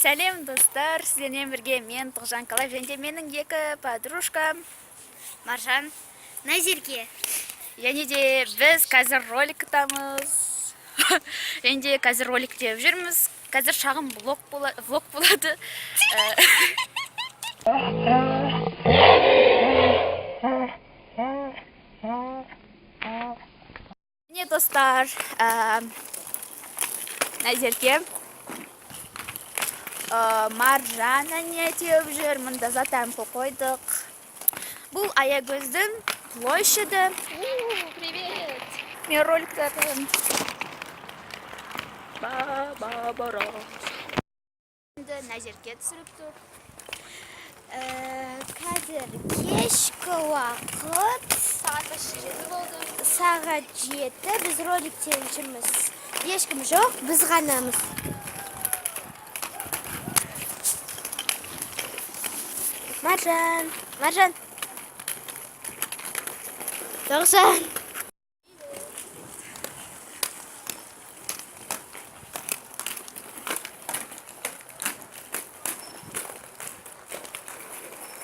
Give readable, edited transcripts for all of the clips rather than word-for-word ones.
Сәлем достар, сіздермен бірге мен Тоғжан Қалай және менің екі подружкам Маржан, Назерке. және де біз қазір роликтамыз. Және де қазір ролик деп жүрміз. Қазір шағын влог болады. Міне достар, Назерке Маржана не теуіп жүр, мұнда затампы қойдық. Бұл Аягөздің площаді. Привет! Мен роликтарым. Ба-ба-бара. Енді Назерке түсіріп тұр. Қазір кешкі уақыт. Сағат 7 болды. Сағат 7. Біз роликтен жүрміз. Ешкім жоқ, біз ғанамыз. Маржан. Тоғжан.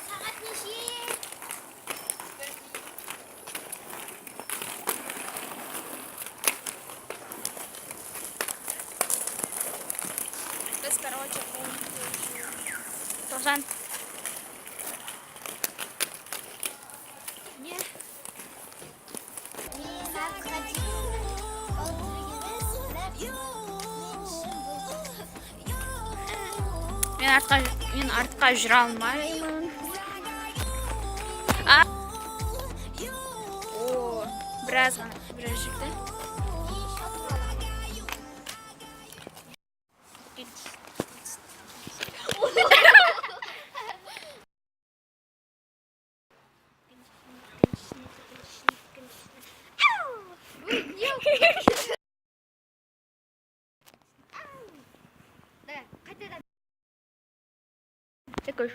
Сағат неше? Біз, короче, Тоғжан. Не? Мен артқа жүре алмаймын. Біраз жүрді. Такой.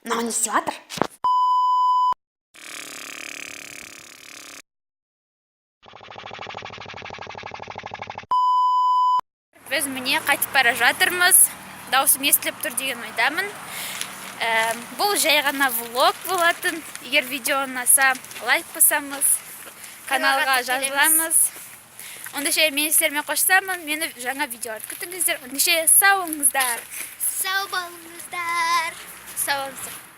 Мынау не істеп жатыр? Біз міне қайтып бара жатырмыз. Даусым естіліп тұр деген ойдамын. Бұл жай ғана влог болатын. Егер видео ұнаса, лайк басамыз, каналға жазыламыз. Ондайша мен сіздермен қоштасамын. Мені жаңа видеоларды күтіңіздер. Ондайша сау болыңыздар. Сау болыңыздар. Сау болыңыздар.